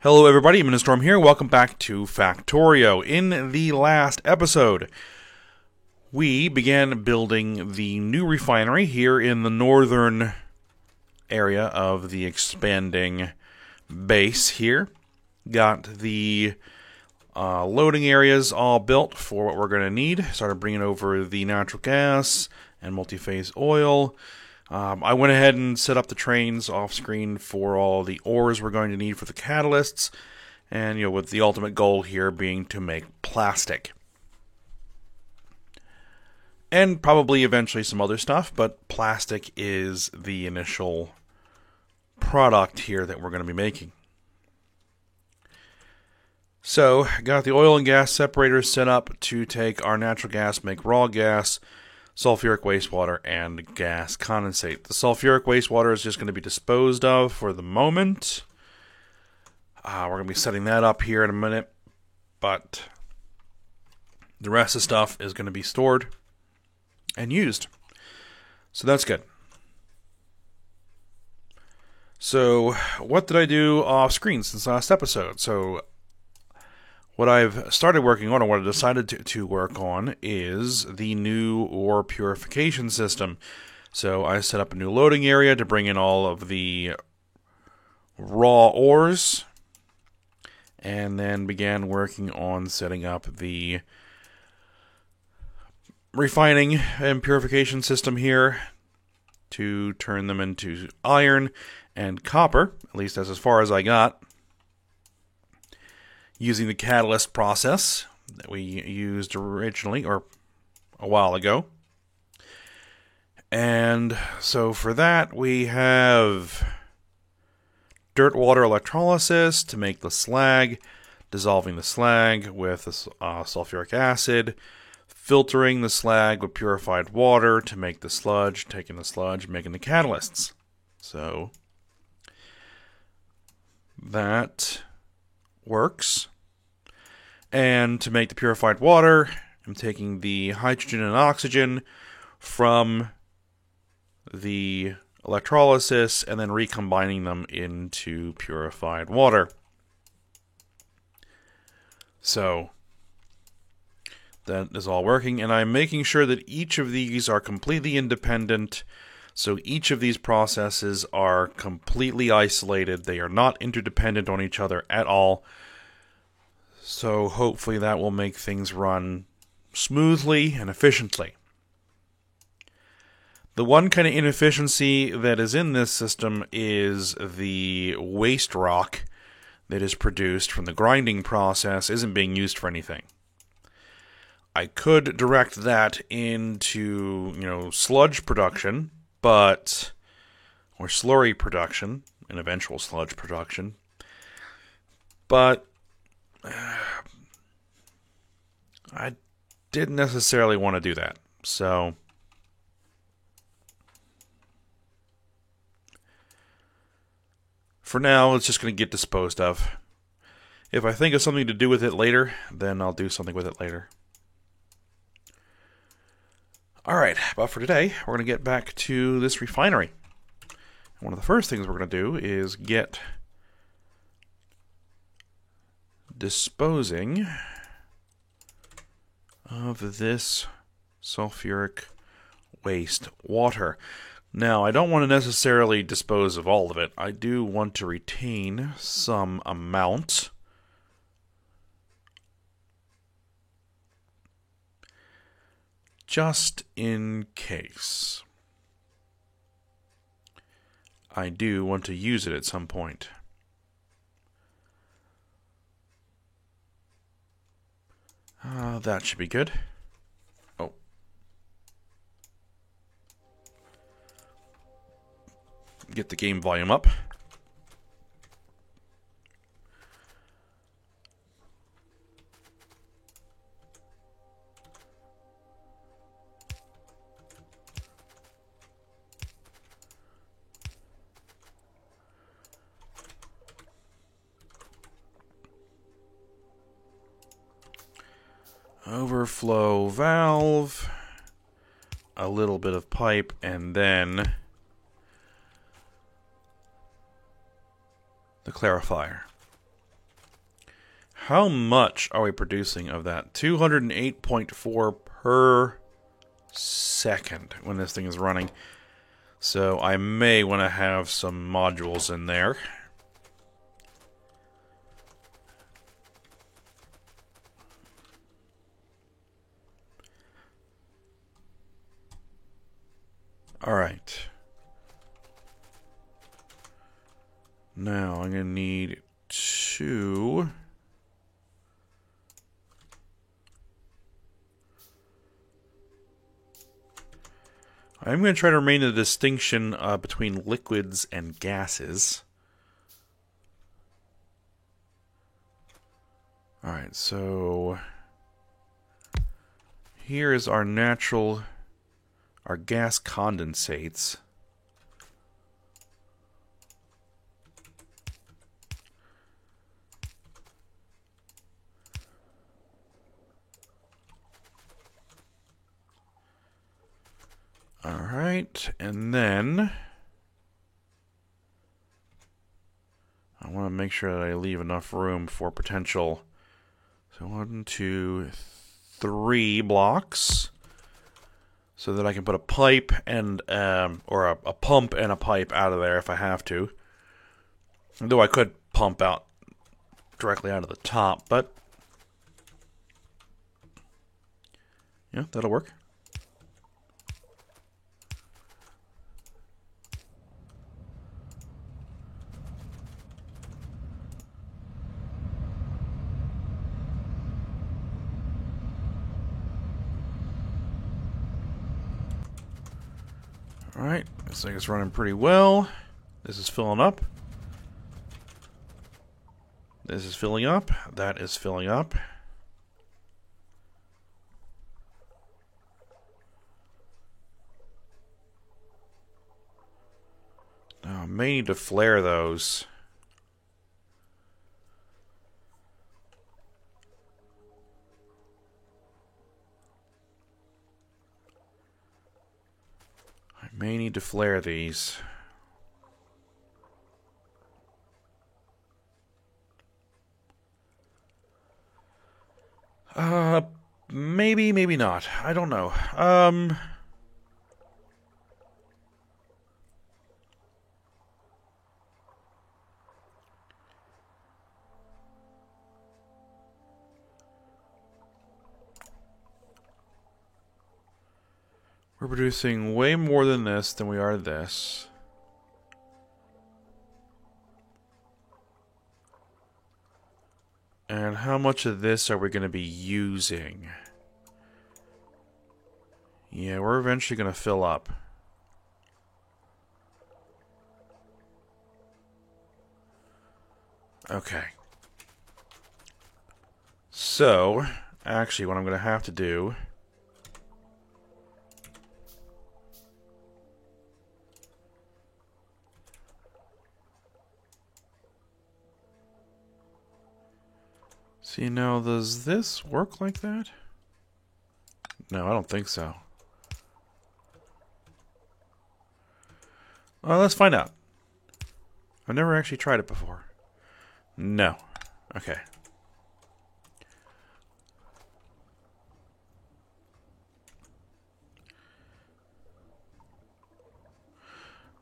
Hello everybody, Ministorm here. Welcome back to Factorio. In the last episode, we began building the new refinery here in the northern area of the expanding base here. Got the loading areas all built for what we're going to need. Started bringing over the natural gas and multi-phase oil. I went ahead and set up the trains off screen for all the ores we're going to need for the catalysts, and with the ultimate goal here being to make plastic. And probably eventually some other stuff, but plastic is the initial product here that we're going to be making. So, got the oil and gas separators set up to take our natural gas, make raw gas, sulfuric wastewater, and gas condensate. The sulfuric wastewater is just going to be disposed of for the moment. We're going to be setting that up here in a minute, but the rest of the stuff is going to be stored and used. So that's good. So what did I do off screen since last episode? So what I've started working on, or what I decided to work on, is the new ore purification system. So I set up a new loading area to bring in all of the raw ores, and then began working on setting up the refining and purification system here to turn them into iron and copper, at least that's as far as I got, using the catalyst process that we used originally, or a while ago. And so for that, we have dirt water electrolysis to make the slag, dissolving the slag with sulfuric acid, filtering the slag with purified water to make the sludge, taking the sludge, making the catalysts. So that works. And to make the purified water, I'm taking the hydrogen and oxygen from the electrolysis and then recombining them into purified water. So that is all working, and I'm making sure that each of these are completely independent. So each of these processes are completely isolated. They are not interdependent on each other at all. So hopefully that will make things run smoothly and efficiently. The one kind of inefficiency that is in this system is the waste rock that is produced from the grinding process isn't being used for anything. I could direct that into, sludge production, or slurry production, and eventual sludge production. But I didn't necessarily want to do that. So for now, it's just going to get disposed of. If I think of something to do with it later, then I'll do something with it later. Alright, but for today, we're going to get back to this refinery. One of the first things we're going to do is get disposing of this sulfuric waste water. Now, I don't want to necessarily dispose of all of it. I do want to retain some amount. Just in case. I do want to use it at some point. That should be good. Oh. Get the game volume up. Overflow valve, a little bit of pipe, and then the clarifier. How much are we producing of that? 208.4 per second when this thing is running. So I may want to have some modules in there. Alright. Now I'm going to need 2... I'm going to try to remain a distinction between liquids and gases. Alright, so here is our gas condensates. Alright, and then I want to make sure that I leave enough room for potential. So 1, 2, 3 blocks, so that I can put a pipe and or a pump and a pipe out of there if I have to. Though I could pump out directly out of the top, but yeah, that'll work. Alright, this thing is running pretty well. This is filling up. This is filling up. That is filling up. Now I may need to flare those. May need to flare these. Maybe, maybe not. I don't know. We're producing way more than this than we are this. And how much of this are we going to be using? Yeah, we're eventually going to fill up. Okay. So, actually what I'm going to have to do... See, now, does this work like that? No, I don't think so. Well, let's find out. I've never actually tried it before. No. Okay.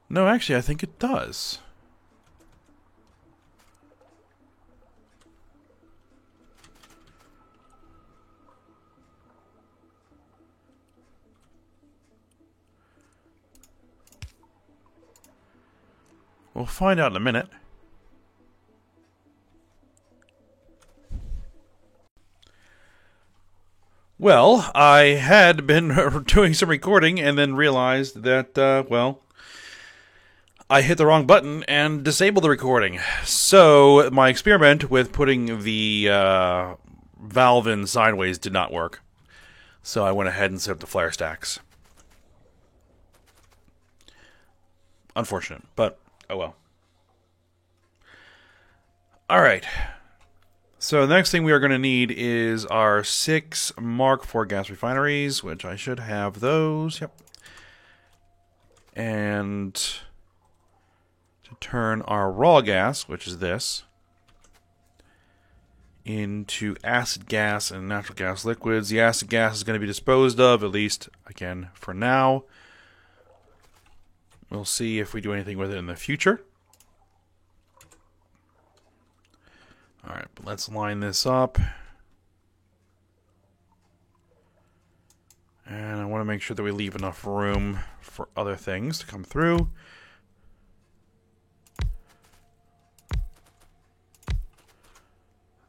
No, actually, I think it does. We'll find out in a minute. Well, I had been doing some recording and then realized that, well, I hit the wrong button and disabled the recording. So my experiment with putting the valve in sideways did not work. So I went ahead and set up the flare stacks. Unfortunate, but oh well. Alright. So the next thing we are going to need is our 6 Mark IV gas refineries, which I should have those. Yep. And to turn our raw gas, which is this, into acid gas and natural gas liquids. The acid gas is going to be disposed of, at least, again, for now. We'll see if we do anything with it in the future. Alright, but let's line this up. And I want to make sure that we leave enough room for other things to come through.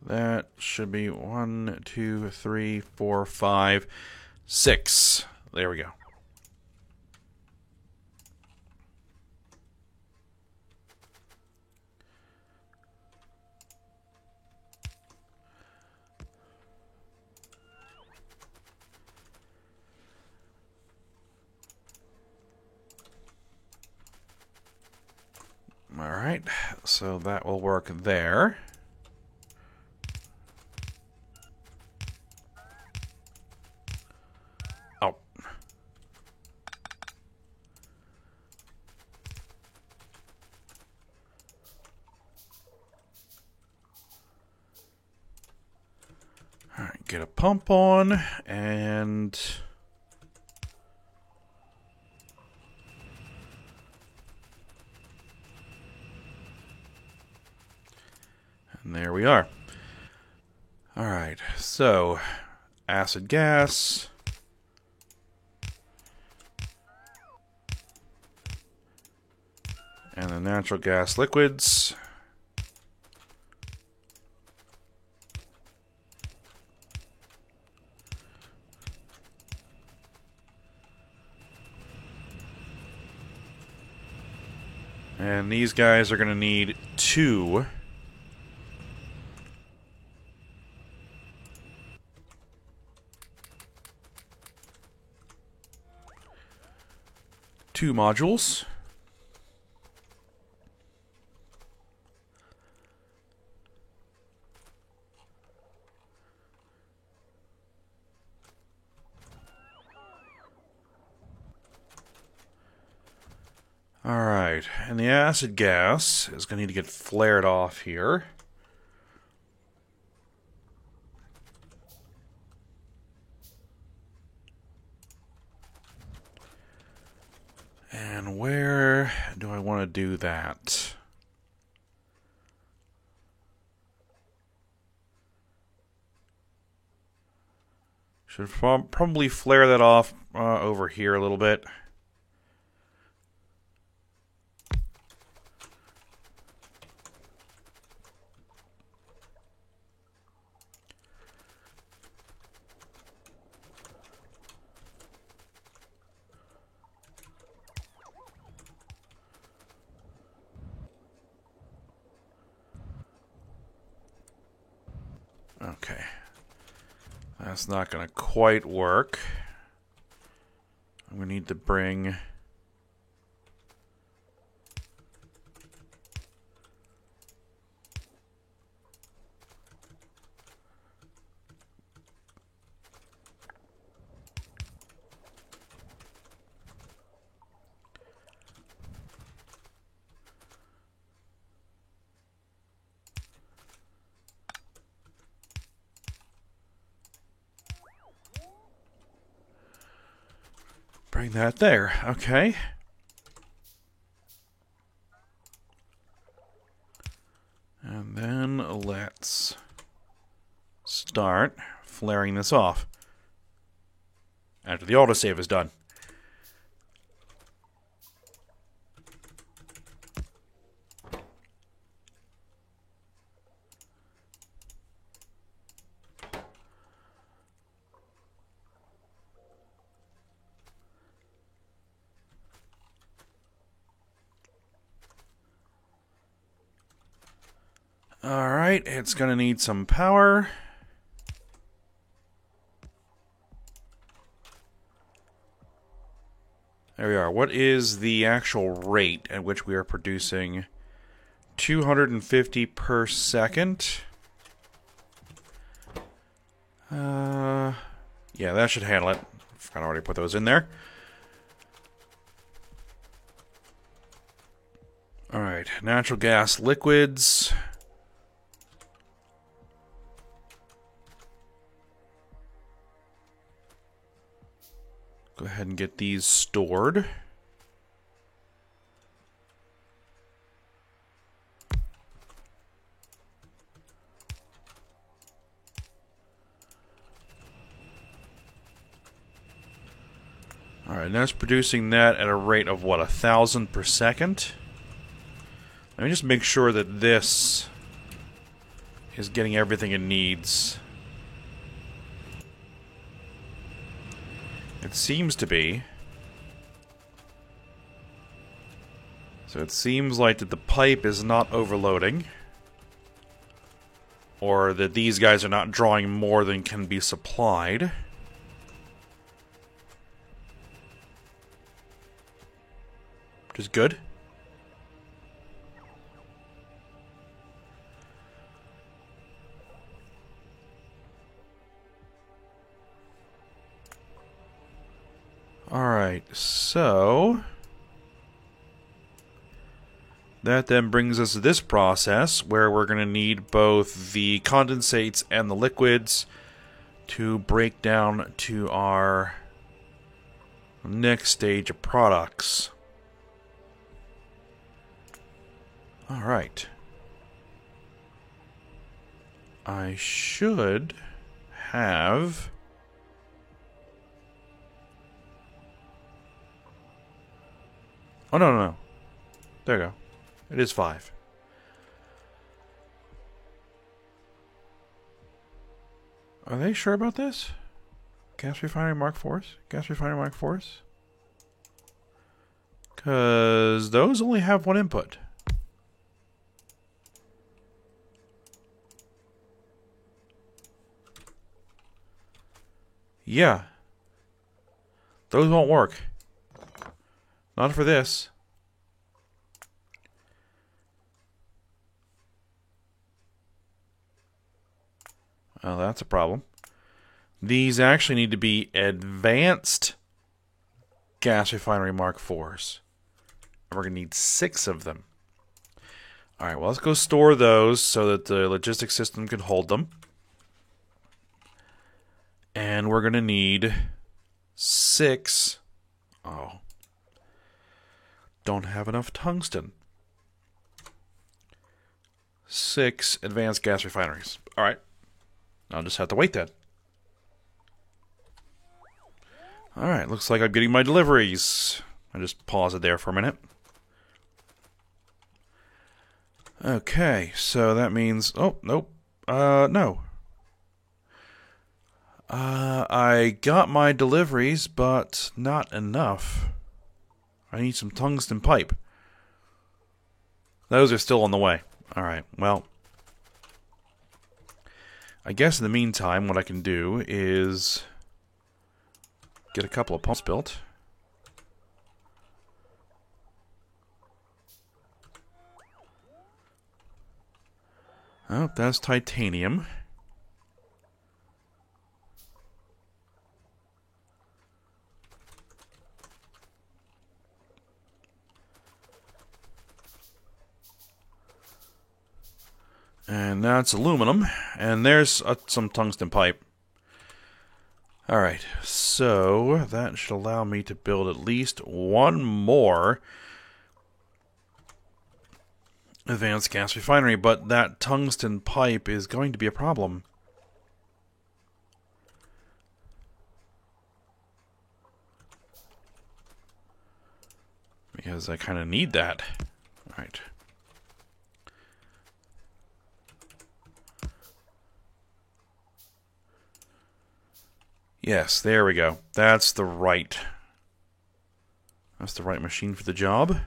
That should be 1, 2, 3, 4, 5, 6. There we go. Alright, so that will work there. Oh. Alright, get a pump on, and... And there we are. Alright, so acid gas. And the natural gas liquids. And these guys are going to need 2. Two modules. Alright, and the acid gas is going to need to get flared off here. And where do I want to do that? Should probably flare that off over here a little bit. Okay. That's not going to quite work. We need to bring... Bring that there. Okay. And then let's start flaring this off after the autosave is done. Alright, it's going to need some power. There we are. What is the actual rate at which we are producing? 250 per second. Yeah, that should handle it. Forgot I already put those in there. Alright, natural gas liquids. Go ahead and get these stored. Alright, now it's producing that at a rate of, what, 1,000 per second? Let me just make sure that this is getting everything it needs. It seems to be. So it seems like that the pipe is not overloading. Or that these guys are not drawing more than can be supplied. Which is good. Alright, so that then brings us to this process where we're going to need both the condensates and the liquids to break down to our next stage of products. Alright. I should have... Oh, no. There you go. It is 5. Are they sure about this? Gas refinery Mark IVs? Gas refinery Mark IVs? Because those only have one input. Yeah. Those won't work. Not for this. Oh, that's a problem. These actually need to be advanced gas refinery Mark IVs. And we're going to need 6 of them. Alright, well, let's go store those so that the logistics system can hold them. And we're going to need 6... Oh. Don't have enough tungsten. 6 advanced gas refineries. Alright. I'll just have to wait then. Alright, looks like I'm getting my deliveries. I just pause it there for a minute. Okay, so that means... Oh, nope. No. I got my deliveries, but not enough. I need some tungsten pipe. Those are still on the way. Alright, well... I guess in the meantime, what I can do is... get a couple of pumps built. Oh, that's titanium. And that's aluminum. And there's some tungsten pipe. Alright, so that should allow me to build at least one more advanced gas refinery, but that tungsten pipe is going to be a problem. Because I kind of need that. Alright. Yes, there we go. That's the right machine for the job.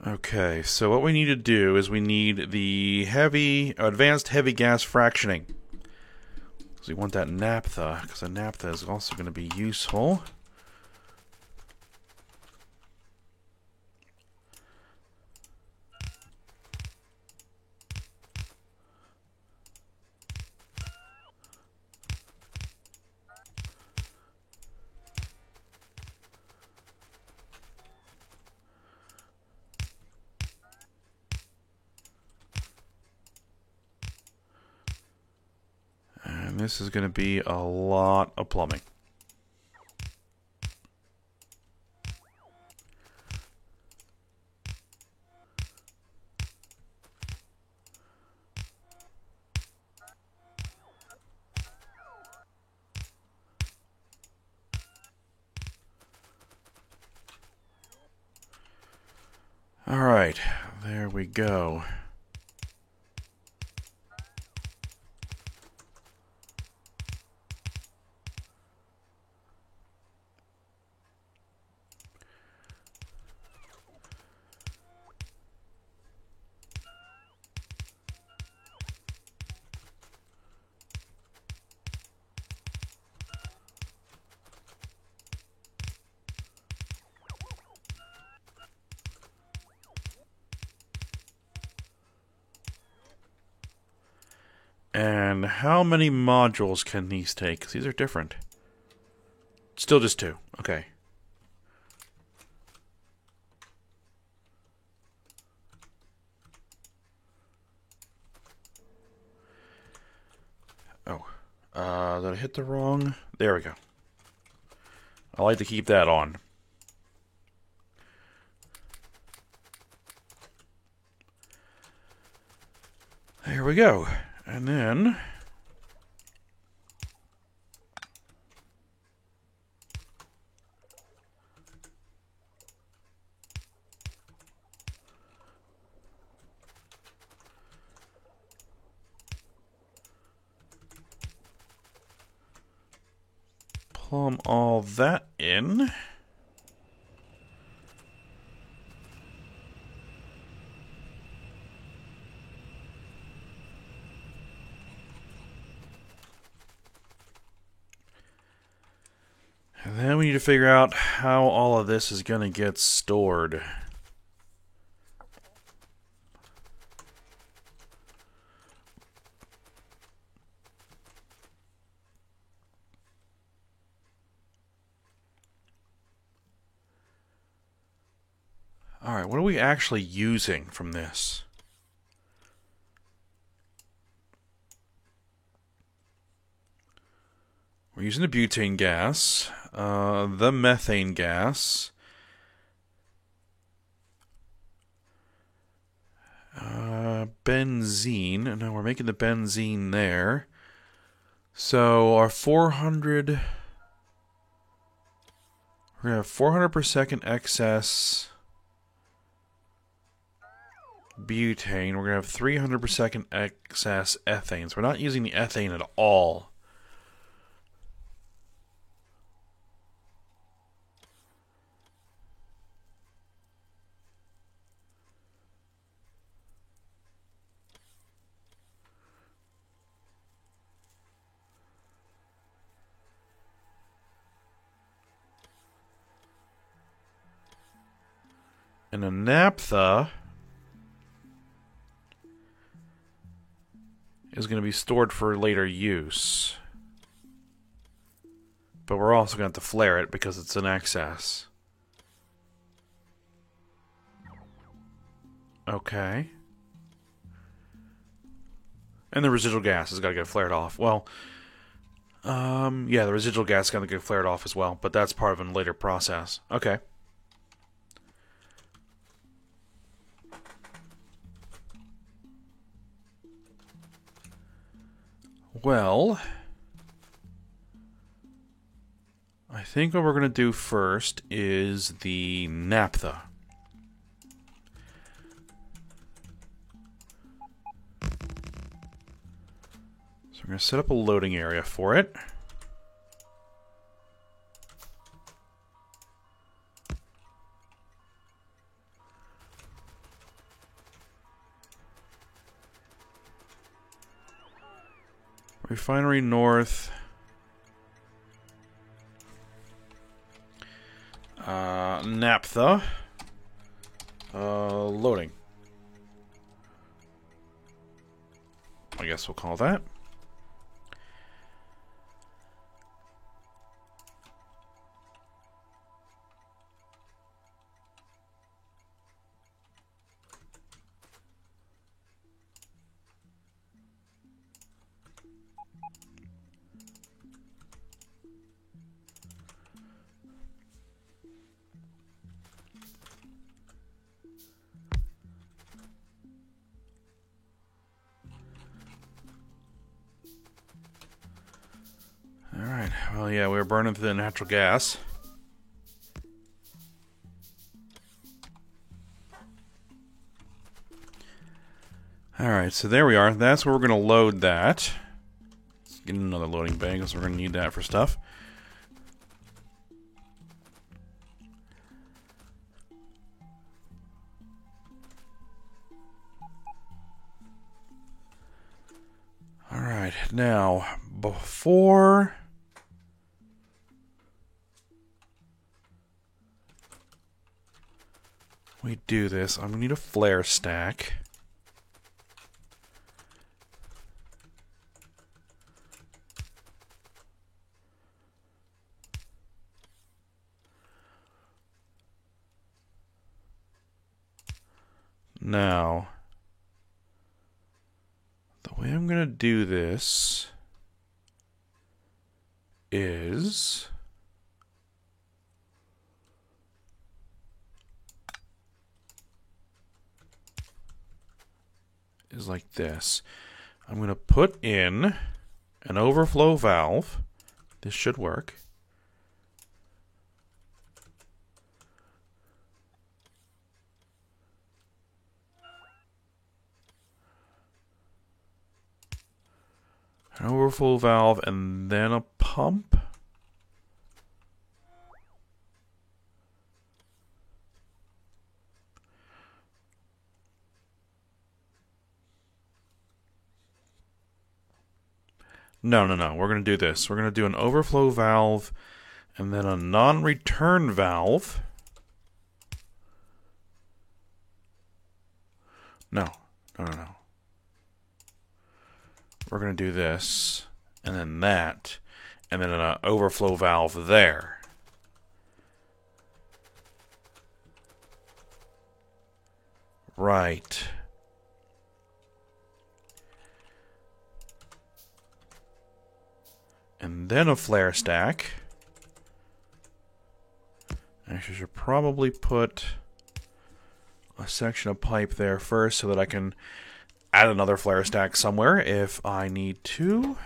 Okay, so what we need to do is we need the advanced heavy gas fractioning. So we want that naphtha, because the naphtha is also going to be useful. And this is going to be a lot of plumbing. All right, there we go. And how many modules can these take? 'Cause these are different. Still just 2. Okay. Oh. Did I hit the wrong? There we go. I like to keep that on. There we go. And then plumb all that in. And then we need to figure out how all of this is going to get stored. Alright, what are we actually using from this? We're using the butane gas, the methane gas, benzene. No, we're making the benzene there. So our 400... We're going to have 400 per second excess butane. We're going to have 300 per second excess ethane. So we're not using the ethane at all. And a naphtha is going to be stored for later use. But we're also going to have to flare it because it's in excess. Okay. And the residual gas has got to get flared off. Well, yeah, the residual gas is going to get flared off as well, but that's part of a later process. Okay. Well, I think what we're going to do first is the naphtha. So we're going to set up a loading area for it. Refinery North. Naphtha. Loading. I guess we'll call that. Alright, well, yeah, we were burning through the natural gas. Alright, so there we are. That's where we're going to load that. Let's get another loading bay because we're going to need that for stuff. Alright, now, before we do this, I'm going to need a flare stack. Now, the way I'm going to do this is like this. I'm going to put in an overflow valve. This should work. An overflow valve and then a pump. No. We're going to do this. We're going to do an overflow valve and then a non-return valve. No. We're going to do this and then that and then an overflow valve there. Right. And then a flare stack. Actually, I should probably put a section of pipe there first so that I can add another flare stack somewhere if I need to.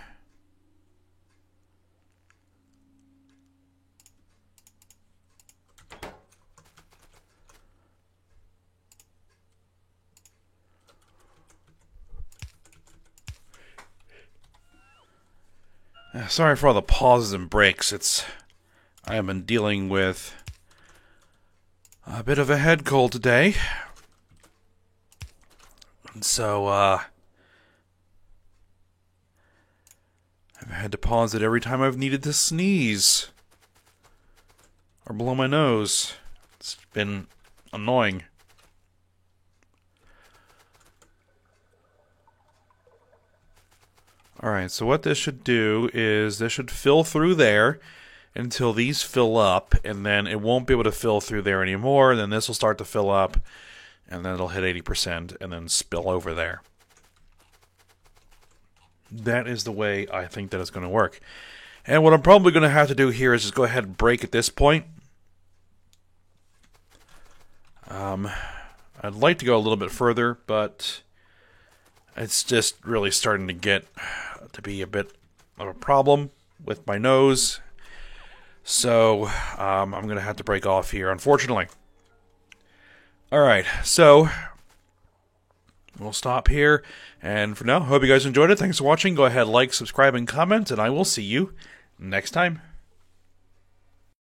Sorry for all the pauses and breaks. I have been dealing with a bit of a head cold today. And so, I've had to pause it every time I've needed to sneeze. Or blow my nose. It's been annoying. Alright, so what this should do is this should fill through there until these fill up, and then it won't be able to fill through there anymore. Then this will start to fill up, and then it'll hit 80% and then spill over there. That is the way I think that it's going to work. And what I'm probably going to have to do here is just go ahead and break at this point. I'd like to go a little bit further, but it's just really starting to get to be a bit of a problem with my nose. So I'm going to have to break off here, unfortunately. Alright, so we'll stop here. And for now, hope you guys enjoyed it. Thanks for watching. Go ahead, like, subscribe, and comment, and I will see you next time.